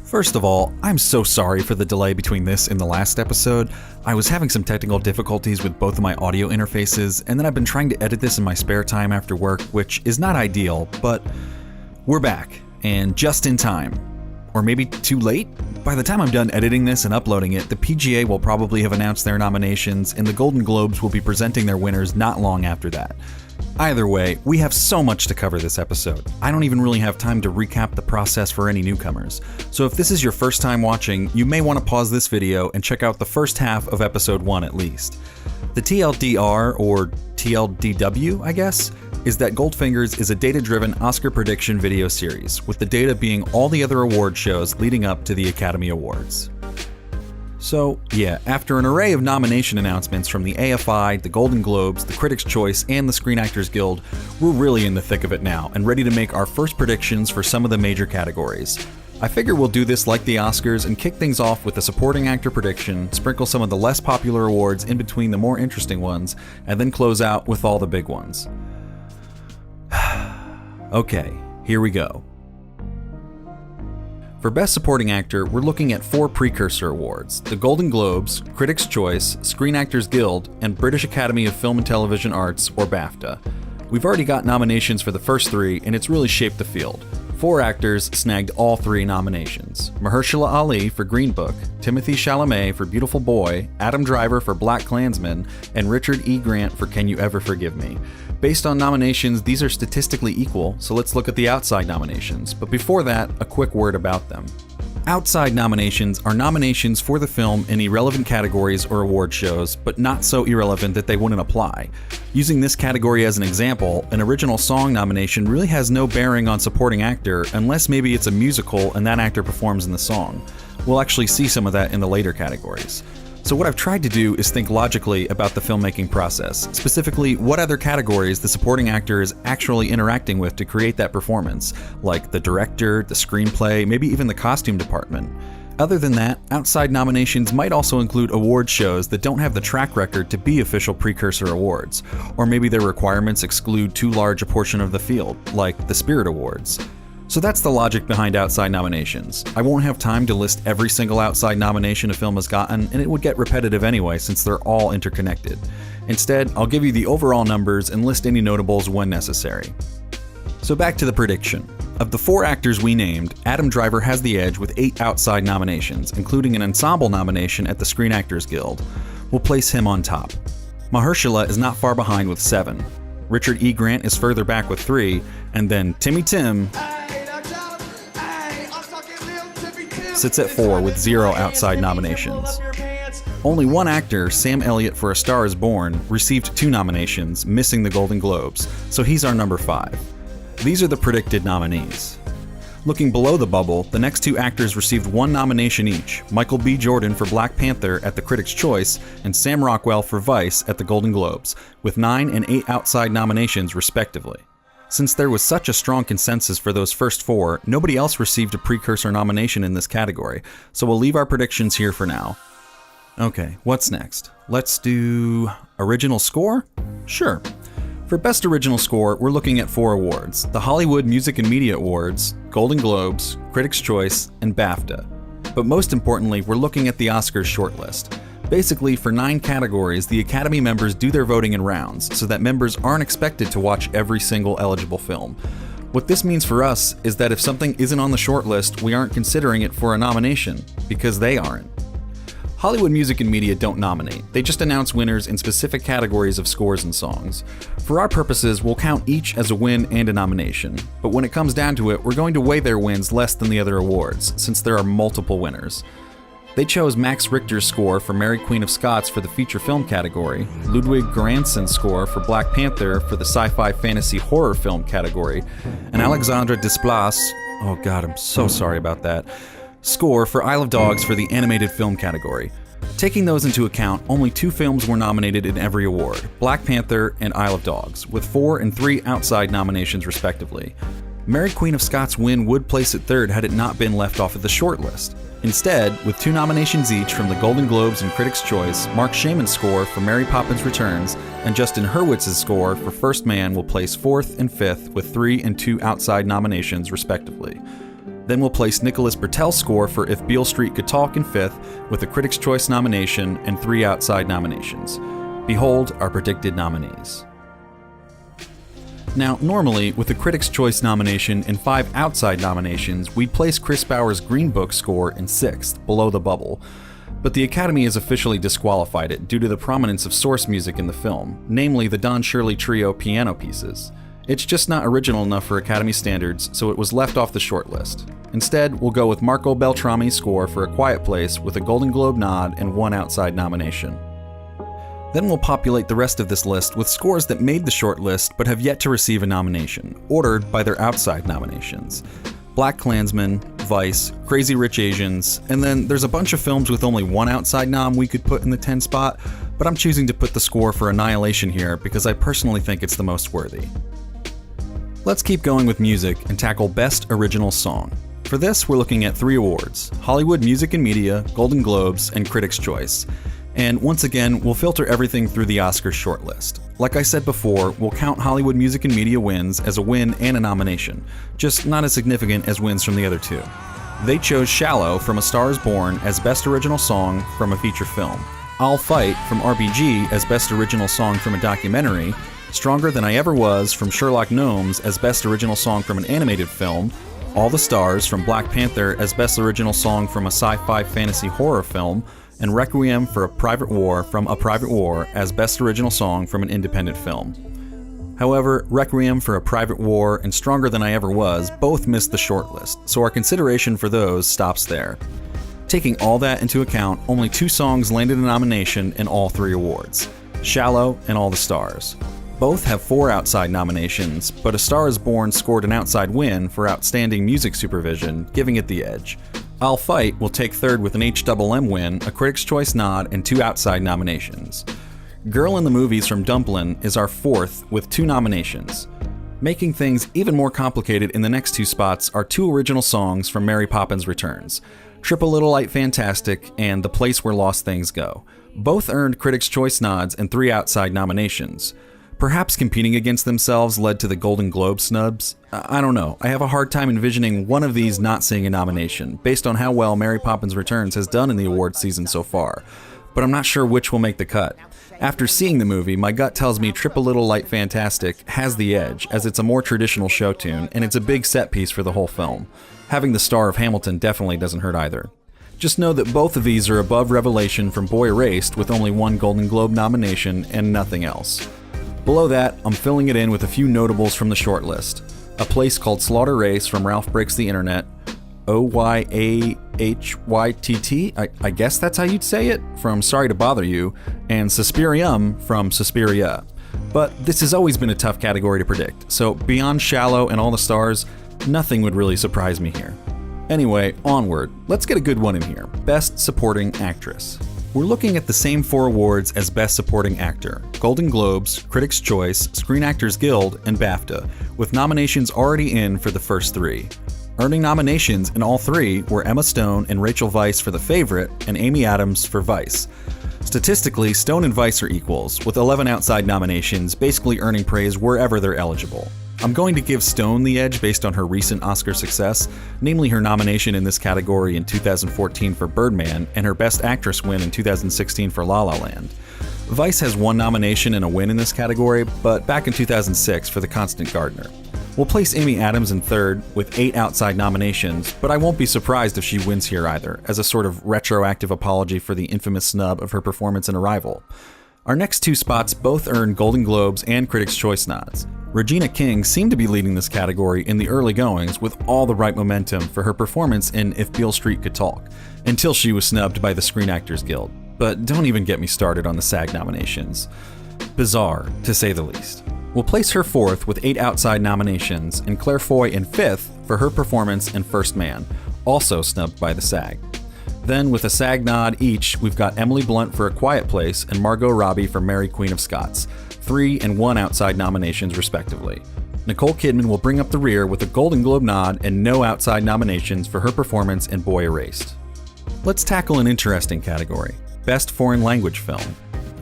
First of all, I'm so sorry for the delay between this and the last episode. I was having some technical difficulties with both of my audio interfaces, and then I've been trying to edit this in my spare time after work, which is not ideal, but we're back, and just in time. Or maybe too late? By the time I'm done editing this and uploading it, the PGA will probably have announced their nominations, and the Golden Globes will be presenting their winners not long after that. Either way, we have so much to cover this episode. I don't even really have time to recap the process for any newcomers. So if this is your first time watching, you may want to pause this video and check out the first half of episode 1 at least. The TLDR, or TLDW, I guess, is that Goldfingers is a data-driven Oscar prediction video series, with the data being all the other award shows leading up to the Academy Awards. So, yeah, after an array of nomination announcements from the AFI, the Golden Globes, the Critics' Choice, and the Screen Actors Guild, we're really in the thick of it now and ready to make our first predictions for some of the major categories. I figure we'll do this like the Oscars and kick things off with a supporting actor prediction, sprinkle some of the less popular awards in between the more interesting ones, and then close out with all the big ones. Okay, here we go. For Best Supporting Actor, we're looking at 4 precursor awards: the Golden Globes, Critics' Choice, Screen Actors Guild, and British Academy of Film and Television Arts, or BAFTA. We've already got nominations for the first 3, and it's really shaped the field. 4 actors snagged all 3 nominations: Mahershala Ali for Green Book, Timothée Chalamet for Beautiful Boy, Adam Driver for Black Klansman, and Richard E. Grant for Can You Ever Forgive Me. Based on nominations, these are statistically equal, so let's look at the outside nominations. But before that, a quick word about them. Outside nominations are nominations for the film in irrelevant categories or award shows, but not so irrelevant that they wouldn't apply. Using this category as an example, an original song nomination really has no bearing on supporting actor unless maybe it's a musical and that actor performs in the song. We'll actually see some of that in the later categories. So what I've tried to do is think logically about the filmmaking process, specifically what other categories the supporting actor is actually interacting with to create that performance, like the director, the screenplay, maybe even the costume department. Other than that, outside nominations might also include award shows that don't have the track record to be official precursor awards, or maybe their requirements exclude too large a portion of the field, like the Spirit Awards. So that's the logic behind outside nominations. I won't have time to list every single outside nomination a film has gotten, and it would get repetitive anyway since they're all interconnected. Instead, I'll give you the overall numbers and list any notables when necessary. So back to the prediction. Of the 4 actors we named, Adam Driver has the edge with 8 outside nominations, including an ensemble nomination at the Screen Actors Guild. We'll place him on top. Mahershala is not far behind with 7. Richard E. Grant is further back with 3, and then Timmy Tim sits at 4 with 0 outside nominations. Only one actor, Sam Elliott for A Star Is Born, received 2 nominations, missing the Golden Globes, so he's our number 5. These are the predicted nominees. Looking below the bubble, the next 2 actors received 1 nomination each: Michael B. Jordan for Black Panther at the Critics' Choice, and Sam Rockwell for Vice at the Golden Globes, with 9 and 8 outside nominations respectively. Since there was such a strong consensus for those first 4, nobody else received a precursor nomination in this category, so we'll leave our predictions here for now. Okay, what's next? Let's do original score? Sure. For Best Original Score, we're looking at 4 awards: the Hollywood Music and Media Awards, Golden Globes, Critics' Choice, and BAFTA. But most importantly, we're looking at the Oscars shortlist. Basically, for 9 categories, the Academy members do their voting in rounds, so that members aren't expected to watch every single eligible film. What this means for us is that if something isn't on the shortlist, we aren't considering it for a nomination, because they aren't. Hollywood Music and Media don't nominate, they just announce winners in specific categories of scores and songs. For our purposes, we'll count each as a win and a nomination, but when it comes down to it, we're going to weigh their wins less than the other awards, since there are multiple winners. They chose Max Richter's score for Mary Queen of Scots for the feature film category, Ludwig Göransson's score for Black Panther for the sci-fi fantasy horror film category, and Alexandre Desplat's, oh god, I'm so sorry about that, score for Isle of Dogs for the animated film category. Taking those into account, only 2 films were nominated in every award, Black Panther and Isle of Dogs, with 4 and 3 outside nominations respectively. Mary Queen of Scots' win would place it 3rd had it not been left off of the shortlist. Instead, with 2 nominations each from the Golden Globes and Critics' Choice, Mark Shaman's score for Mary Poppins Returns and Justin Hurwitz's score for First Man will place 4th and 5th with 3 and 2 outside nominations respectively. Then we'll place Nicholas Britell's score for If Beale Street Could Talk in 5th with a Critics' Choice nomination and 3 outside nominations. Behold our predicted nominees. Now, normally, with a Critics' Choice nomination and 5 outside nominations, we'd place Chris Bauer's Green Book score in 6th, below the bubble. But the Academy has officially disqualified it due to the prominence of source music in the film, namely the Don Shirley Trio piano pieces. It's just not original enough for Academy standards, so it was left off the shortlist. Instead, we'll go with Marco Beltrami's score for A Quiet Place with a Golden Globe nod and 1 outside nomination. Then we'll populate the rest of this list with scores that made the shortlist but have yet to receive a nomination, ordered by their outside nominations. BlacKkKlansman, Vice, Crazy Rich Asians, and then there's a bunch of films with only 1 outside nom we could put in the 10 spot, but I'm choosing to put the score for Annihilation here because I personally think it's the most worthy. Let's keep going with music and tackle Best Original Song. For this, we're looking at 3 awards: Hollywood Music and Media, Golden Globes, and Critics' Choice. And once again, we'll filter everything through the Oscars shortlist. Like I said before, we'll count Hollywood Music and Media wins as a win and a nomination, just not as significant as wins from the other 2. They chose Shallow from A Star Is Born as Best Original Song from a feature film, I'll Fight from RBG as Best Original Song from a documentary, Stronger Than I Ever Was from Sherlock Gnomes as Best Original Song from an animated film, All the Stars from Black Panther as Best Original Song from a sci-fi fantasy horror film, and Requiem for a Private War from A Private War as Best Original Song from an independent film. However, Requiem for a Private War and Stronger Than I Ever Was both missed the shortlist, so our consideration for those stops there. Taking all that into account, only 2 songs landed a nomination in all 3 awards: Shallow and All the Stars. Both have 4 outside nominations, but A Star Is Born scored an outside win for Outstanding Music Supervision, giving it the edge. I'll Fight will take 3rd with an HMM win, a Critics' Choice nod, and 2 outside nominations. Girl in the Movies from Dumplin' is our 4th with 2 nominations. Making things even more complicated in the next 2 spots are 2 original songs from Mary Poppins Returns, Trip a Little Light Fantastic and The Place Where Lost Things Go. Both earned Critics' Choice nods and 3 outside nominations. Perhaps competing against themselves led to the Golden Globe snubs? I don't know. I have a hard time envisioning one of these not seeing a nomination, based on how well Mary Poppins Returns has done in the awards season so far. But I'm not sure which will make the cut. After seeing the movie, my gut tells me Trip a Little Light Fantastic has the edge, as it's a more traditional show tune, and it's a big set piece for the whole film. Having the star of Hamilton definitely doesn't hurt either. Just know that both of these are above Revelation from Boy Erased with only 1 Golden Globe nomination and nothing else. Below that, I'm filling it in with a few notables from the shortlist. A Place Called Slaughter Race from Ralph Breaks the Internet, OyahYtt, I guess that's how you'd say it, from Sorry to Bother You, and Suspirium from Suspiria. But this has always been a tough category to predict, so beyond Shallow and All the Stars, nothing would really surprise me here. Anyway, onward. Let's get a good one in here. Best Supporting Actress. We're looking at the same 4 awards as Best Supporting Actor: Golden Globes, Critics' Choice, Screen Actors Guild, and BAFTA, with nominations already in for the first 3. Earning nominations in all 3 were Emma Stone and Rachel Weisz for The Favorite, and Amy Adams for Vice. Statistically, Stone and Vice are equals, with 11 outside nominations basically earning praise wherever they're eligible. I'm going to give Stone the edge based on her recent Oscar success, namely her nomination in this category in 2014 for Birdman and her Best Actress win in 2016 for La La Land. Vice has 1 nomination and a win in this category, but back in 2006 for The Constant Gardener. We'll place Amy Adams in 3rd with 8 outside nominations, but I won't be surprised if she wins here either, as a sort of retroactive apology for the infamous snub of her performance in Arrival. Our next 2 spots both earned Golden Globes and Critics' Choice nods. Regina King seemed to be leading this category in the early goings with all the right momentum for her performance in If Beale Street Could Talk, until she was snubbed by the Screen Actors Guild. But don't even get me started on the SAG nominations. Bizarre, to say the least. We'll place her 4th with 8 outside nominations, and Claire Foy in 5th for her performance in First Man, also snubbed by the SAG. Then, with a SAG nod each, we've got Emily Blunt for A Quiet Place and Margot Robbie for Mary Queen of Scots, 3 and 1 outside nominations respectively. Nicole Kidman will bring up the rear with a Golden Globe nod and no outside nominations for her performance in Boy Erased. Let's tackle an interesting category: Best Foreign Language Film.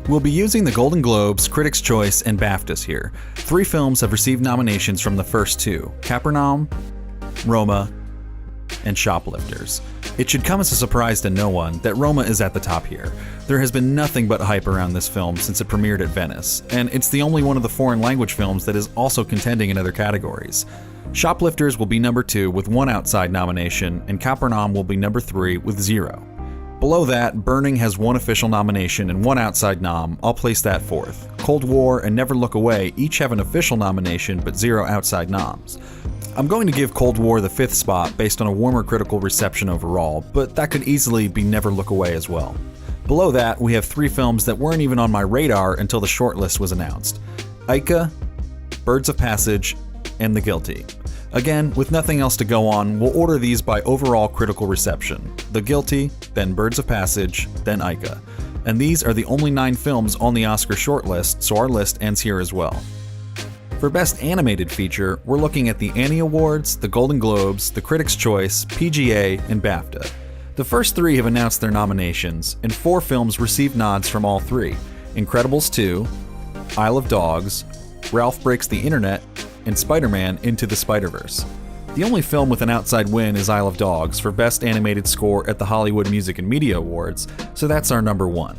We'll be using the Golden Globes, Critics' Choice, and BAFTAs here. 3 films have received nominations from the first 2: Capernaum, Roma, and Shoplifters. It should come as a surprise to no one that Roma is at the top here. There has been nothing but hype around this film since it premiered at Venice, and it's the only one of the foreign language films that is also contending in other categories. Shoplifters will be number 2 with 1 outside nomination, and Capernaum will be number 3 with 0. Below that, Burning has 1 official nomination and 1 outside nom. I'll place that 4th. Cold War and Never Look Away each have an official nomination but 0 outside noms. I'm going to give Cold War the 5th spot based on a warmer critical reception overall, but that could easily be Never Look Away as well. Below that, we have 3 films that weren't even on my radar until the shortlist was announced: Ica, Birds of Passage, and The Guilty. Again, with nothing else to go on, we'll order these by overall critical reception. The Guilty, then Birds of Passage, then Ica. And these are the only 9 films on the Oscar shortlist, so our list ends here as well. For Best Animated Feature, we're looking at the Annie Awards, the Golden Globes, the Critics' Choice, PGA, and BAFTA. The first 3 have announced their nominations, and 4 films received nods from all 3: Incredibles 2, Isle of Dogs, Ralph Breaks the Internet, and Spider-Man Into the Spider-Verse. The only film with an outside win is Isle of Dogs for Best Animated Score at the Hollywood Music and Media Awards, so that's our number 1.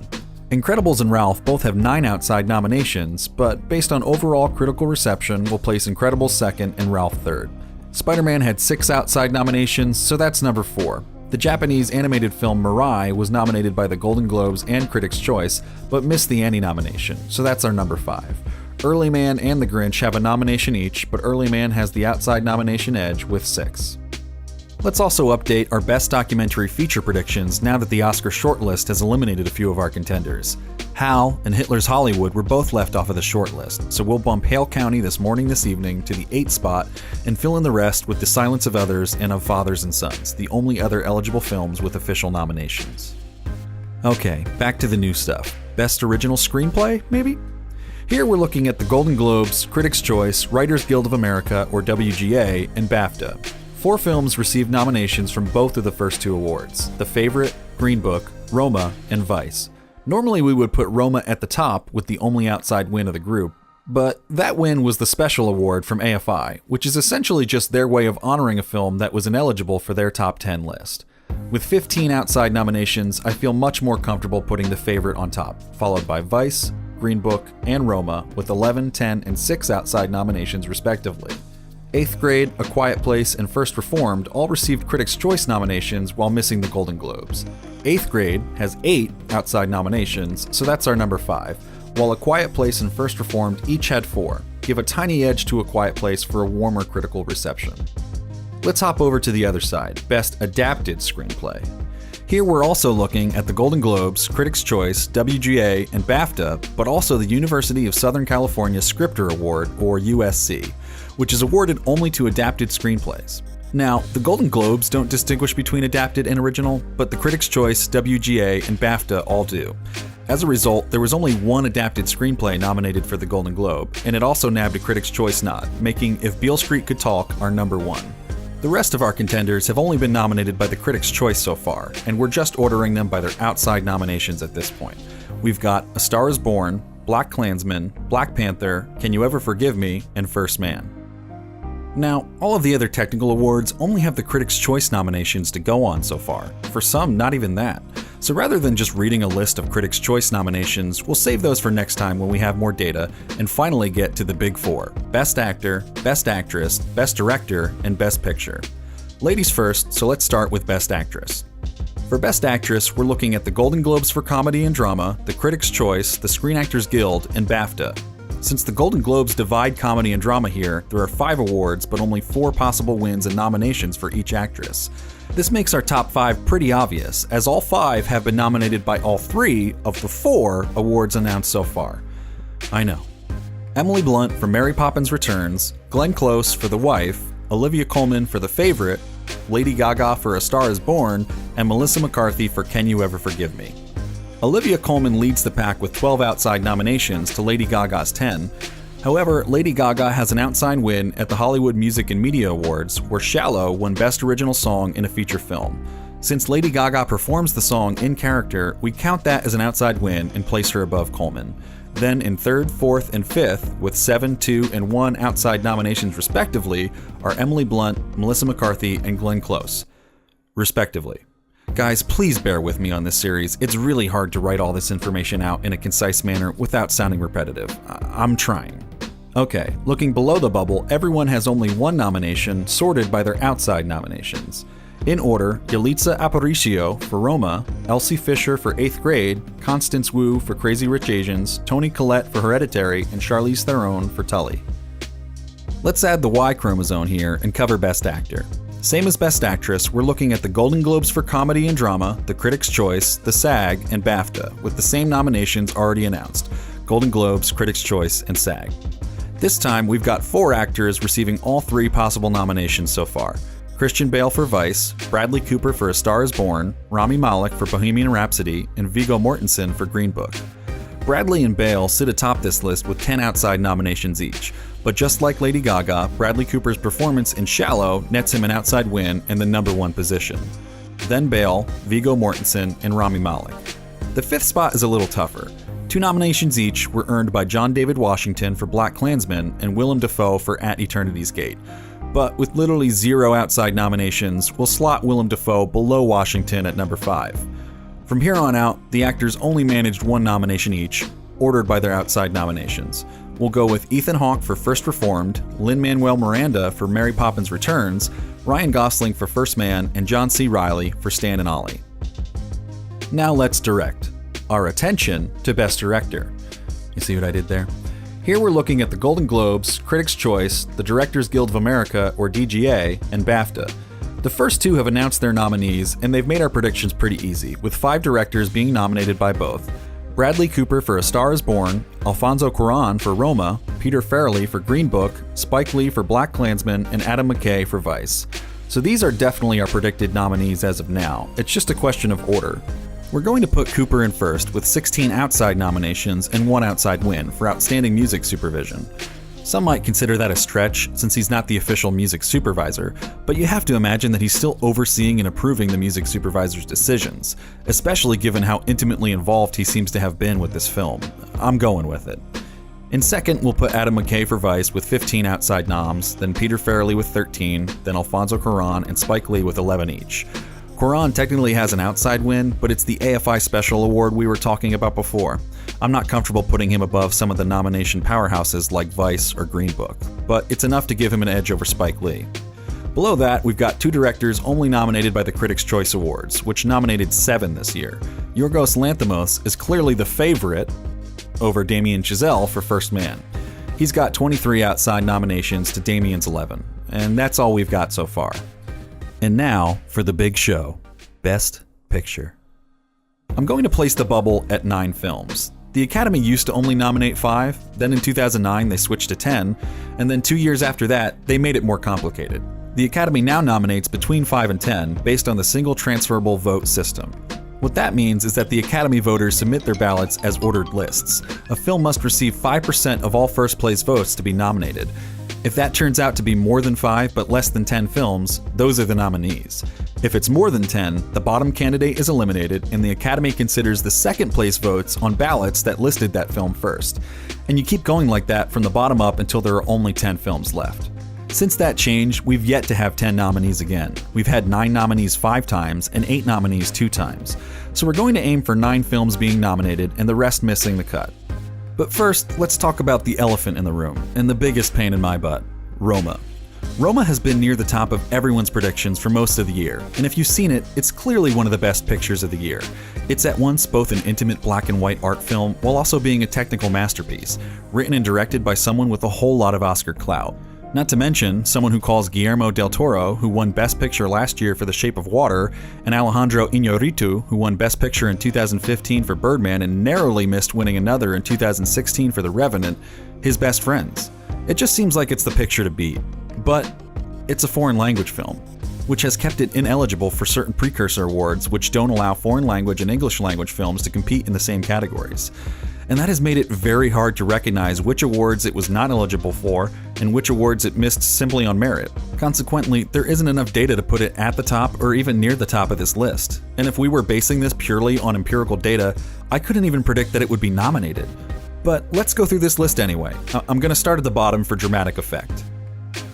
Incredibles and Ralph both have 9 outside nominations, but based on overall critical reception, we'll place Incredibles 2nd and Ralph 3rd. Spider-Man had 6 outside nominations, so that's number 4. The Japanese animated film Mirai was nominated by the Golden Globes and Critics' Choice, but missed the Annie nomination, so that's our number 5. Early Man and The Grinch have a nomination each, but Early Man has the outside nomination edge with 6. Let's also update our Best Documentary Feature predictions now that the Oscar shortlist has eliminated a few of our contenders. Hal and Hitler's Hollywood were both left off of the shortlist, so we'll bump Hale County this evening to the 8th spot and fill in the rest with The Silence of Others and Of Fathers and Sons, the only other eligible films with official nominations. Okay, back to the new stuff. Best Original Screenplay, maybe? Here we're looking at the Golden Globes, Critics' Choice, Writers Guild of America, or WGA, and BAFTA. 4 films received nominations from both of the first 2 awards: The Favorite, Green Book, Roma, and Vice. Normally we would put Roma at the top with the only outside win of the group, but that win was the special award from AFI, which is essentially just their way of honoring a film that was ineligible for their top 10 list. With 15 outside nominations, I feel much more comfortable putting The Favorite on top, followed by Vice, Green Book, and Roma with 11, 10, and 6 outside nominations respectively. 8th Grade, A Quiet Place, and First Reformed all received Critics' Choice nominations while missing the Golden Globes. 8th Grade has 8 outside nominations, so that's our number 5, while A Quiet Place and First Reformed each had 4. Give a tiny edge to A Quiet Place for a warmer critical reception. Let's hop over to the other side, Best Adapted Screenplay. Here we're also looking at the Golden Globes, Critics' Choice, WGA, and BAFTA, but also the University of Southern California Scripter Award, or USC, which is awarded only to adapted screenplays. Now, the Golden Globes don't distinguish between adapted and original, but the Critics' Choice, WGA, and BAFTA all do. As a result, there was only 1 adapted screenplay nominated for the Golden Globe, and it also nabbed a Critics' Choice nod, making If Beale Street Could Talk our number 1. The rest of our contenders have only been nominated by the Critics' Choice so far, and we're just ordering them by their outside nominations at this point. We've got A Star is Born, Black Klansman, Black Panther, Can You Ever Forgive Me, and First Man. Now, all of the other technical awards only have the Critics' Choice nominations to go on so far. For some, not even that. So rather than just reading a list of Critics' Choice nominations, we'll save those for next time when we have more data and finally get to the big 4: Best Actor, Best Actress, Best Director, and Best Picture. Ladies first, so let's start with Best Actress. For Best Actress, we're looking at the Golden Globes for Comedy and Drama, the Critics' Choice, the Screen Actors Guild, and BAFTA. Since the Golden Globes divide comedy and drama here, there are 5 awards but only 4 possible wins and nominations for each actress. This makes our top 5 pretty obvious, as all 5 have been nominated by all 3 of the 4 awards announced so far. I know. Emily Blunt for Mary Poppins Returns, Glenn Close for The Wife, Olivia Colman for The Favorite, Lady Gaga for A Star is Born, and Melissa McCarthy for Can You Ever Forgive Me. Olivia Colman leads the pack with 12 outside nominations to Lady Gaga's 10. However, Lady Gaga has an outside win at the Hollywood Music and Media Awards, where Shallow won Best Original Song in a Feature Film. Since Lady Gaga performs the song in character, we count that as an outside win and place her above Colman. Then in 3rd, 4th, and 5th, with 7, 2, and 1 outside nominations respectively, are Emily Blunt, Melissa McCarthy, and Glenn Close. respectively. Guys, please bear with me on this series. It's really hard to write all this information out in a concise manner without sounding repetitive. I'm trying. Okay, looking below the bubble, everyone has only one nomination, sorted by their outside nominations. In order, Yalitza Aparicio for Roma, Elsie Fisher for 8th Grade, Constance Wu for Crazy Rich Asians, Toni Collette for Hereditary, and Charlize Theron for Tully. Let's add the Y chromosome here and cover Best Actor. Same as Best Actress, we're looking at the Golden Globes for Comedy and Drama, the Critics' Choice, the SAG, and BAFTA, with the same nominations already announced: Golden Globes, Critics' Choice, and SAG. This time, we've got 4 actors receiving all 3 possible nominations so far: Christian Bale for Vice, Bradley Cooper for A Star is Born, Rami Malek for Bohemian Rhapsody, and Viggo Mortensen for Green Book. Bradley and Bale sit atop this list with 10 outside nominations each, but just like Lady Gaga, Bradley Cooper's performance in Shallow nets him an outside win and the #1 position. Then Bale, Viggo Mortensen, and Rami Malek. The 5th spot is a little tougher. 2 nominations each were earned by John David Washington for BlacKkKlansman and Willem Dafoe for At Eternity's Gate. But with literally 0 outside nominations, we'll slot Willem Dafoe below Washington at number 5. From here on out, the actors only managed 1 nomination each, ordered by their outside nominations. We'll go with Ethan Hawke for First Reformed, Lin-Manuel Miranda for Mary Poppins Returns, Ryan Gosling for First Man, and John C. Reilly for Stan and Ollie. Now let's direct our attention to Best Director. You see what I did there? Here we're looking at the Golden Globes, Critics' Choice, the Directors Guild of America, or DGA, and BAFTA. The first 2 have announced their nominees, and they've made our predictions pretty easy, with 5 directors being nominated by both: Bradley Cooper for A Star is Born, Alfonso Cuarón for Roma, Peter Farrelly for Green Book, Spike Lee for BlacKkKlansman, and Adam McKay for Vice. So these are definitely our predicted nominees as of now. It's just a question of order. We're going to put Cooper in first with 16 outside nominations and 1 outside win for Outstanding Music Supervision. Some might consider that a stretch since he's not the official music supervisor, but you have to imagine that he's still overseeing and approving the music supervisor's decisions, especially given how intimately involved he seems to have been with this film. I'm going with it. In second, we'll put Adam McKay for Vice with 15 outside noms, then Peter Farrelly with 13, then Alfonso Cuarón and Spike Lee with 11 each. Cuarón technically has an outside win, but it's the AFI Special Award we were talking about before. I'm not comfortable putting him above some of the nomination powerhouses like Vice or Green Book, but it's enough to give him an edge over Spike Lee. Below that, we've got 2 directors only nominated by the Critics' Choice Awards, which nominated 7 this year. Yorgos Lanthimos is clearly the favorite over Damien Chazelle for First Man. He's got 23 outside nominations to Damien's 11, and that's all we've got so far. And now for the big show, Best Picture. I'm going to place the bubble at 9 films. The Academy used to only nominate 5, then in 2009 they switched to 10, and then 2 years after that they made it more complicated. The Academy now nominates between 5 and 10 based on the single transferable vote system. What that means is that the Academy voters submit their ballots as ordered lists. A film must receive 5% of all first place votes to be nominated. If that turns out to be more than 5 but less than 10 films, those are the nominees. If it's more than 10, the bottom candidate is eliminated and the Academy considers the second place votes on ballots that listed that film first. And you keep going like that from the bottom up until there are only 10 films left. Since that change, we've yet to have 10 nominees again. We've had 9 nominees 5 times and 8 nominees 2 times. So we're going to aim for 9 films being nominated and the rest missing the cut. But first, let's talk about the elephant in the room, and the biggest pain in my butt, Roma. Roma has been near the top of everyone's predictions for most of the year, and if you've seen it, it's clearly one of the best pictures of the year. It's at once both an intimate black and white art film while also being a technical masterpiece, written and directed by someone with a whole lot of Oscar clout. Not to mention, someone who calls Guillermo del Toro, who won Best Picture last year for The Shape of Water, and Alejandro Iñárritu, who won Best Picture in 2015 for Birdman and narrowly missed winning another in 2016 for The Revenant, his best friends. It just seems like it's the picture to beat. But it's a foreign language film, which has kept it ineligible for certain precursor awards which don't allow foreign language and English language films to compete in the same categories. And that has made it very hard to recognize which awards it was not eligible for and which awards it missed simply on merit. Consequently, there isn't enough data to put it at the top or even near the top of this list. And if we were basing this purely on empirical data, I couldn't even predict that it would be nominated. But let's go through this list anyway. I'm going to start at the bottom for dramatic effect.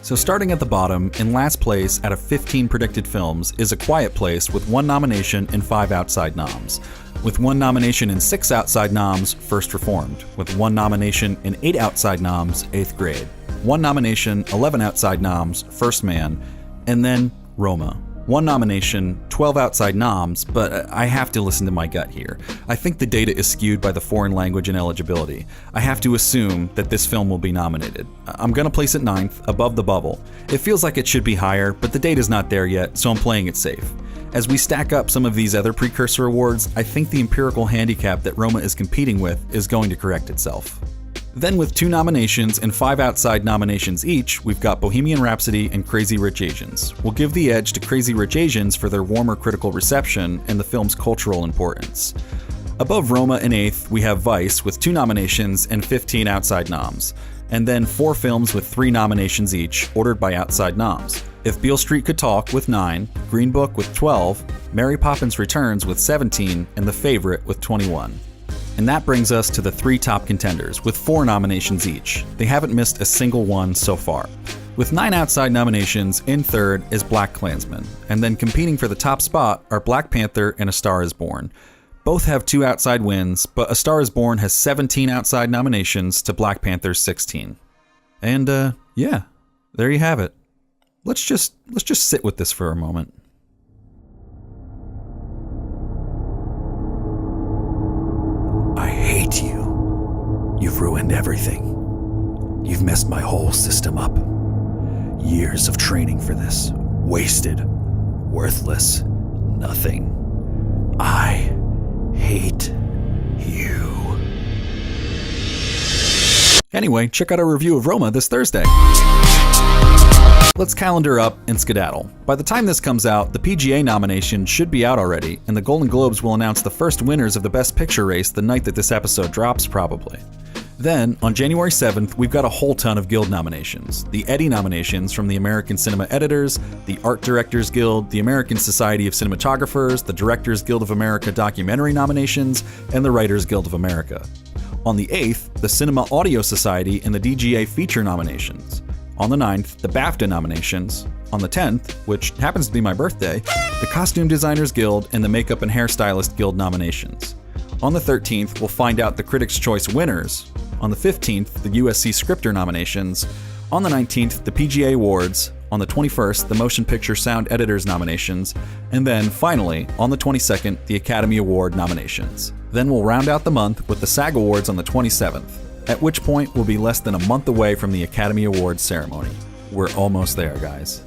So starting at the bottom, in last place out of 15 predicted films is A Quiet Place with 1 nomination and 5 outside noms. With 1 nomination and 6 outside noms, First Reformed. With 1 nomination and 8 outside noms, 8th Grade. 1 nomination, 11 outside noms, First Man. And then Roma. 1 nomination, 12 outside noms, but I have to listen to my gut here. I think the data is skewed by the foreign language and eligibility. I have to assume that this film will be nominated. I'm gonna place it 9th, above the bubble. It feels like it should be higher, but the data's not there yet, so I'm playing it safe. As we stack up some of these other precursor awards, I think the empirical handicap that Roma is competing with is going to correct itself. Then with 2 nominations and 5 outside nominations each, we've got Bohemian Rhapsody and Crazy Rich Asians. We'll give the edge to Crazy Rich Asians for their warmer critical reception and the film's cultural importance. Above Roma in 8th, we have Vice with 2 nominations and 15 outside noms. And then 4 films with 3 nominations each, ordered by outside noms. If Beale Street Could Talk with 9, Green Book with 12, Mary Poppins Returns with 17, and The Favorite with 21. And that brings us to the 3 top contenders, with 4 nominations each. They haven't missed a single one so far. With 9 outside nominations, in 3rd is BlacKkKlansman, and then competing for the top spot are Black Panther and A Star Is Born. Both have 2 outside wins, but A Star Is Born has 17 outside nominations to Black Panther's 16. And yeah, there you have it. Let's just sit with this for a moment. I hate you. You've ruined everything. You've messed my whole system up. Years of training for this. Wasted. Worthless. Nothing. I hate you. Anyway, check out our review of Roma this Thursday. Let's calendar up and skedaddle. By the time this comes out, the PGA nomination should be out already, and the Golden Globes will announce the first winners of the Best Picture race the night that this episode drops, probably. Then, on January 7th, we've got a whole ton of Guild nominations. The Eddie nominations from the American Cinema Editors, the Art Directors Guild, the American Society of Cinematographers, the Directors Guild of America documentary nominations, and the Writers Guild of America. On the 8th, the Cinema Audio Society and the DGA feature nominations. On the 9th, the BAFTA nominations. On the 10th, which happens to be my birthday, the Costume Designers Guild and the Makeup and Hairstylist Guild nominations. On the 13th, we'll find out the Critics' Choice winners. On the 15th, the USC Scripter nominations. On the 19th, the PGA Awards. On the 21st, the Motion Picture Sound Editors nominations. And then, finally, on the 22nd, the Academy Award nominations. Then we'll round out the month with the SAG Awards on the 27th. At which point, we'll be less than a month away from the Academy Awards ceremony. We're almost there, guys.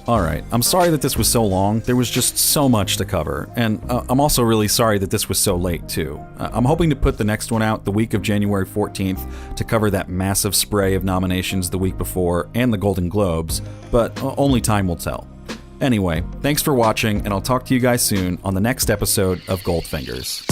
Alright, I'm sorry that this was so long. There was just so much to cover. And I'm also really sorry that this was so late, too. I'm hoping to put the next one out the week of January 14th to cover that massive spray of nominations the week before and the Golden Globes, but only time will tell. Anyway, thanks for watching, and I'll talk to you guys soon on the next episode of Goldfingers.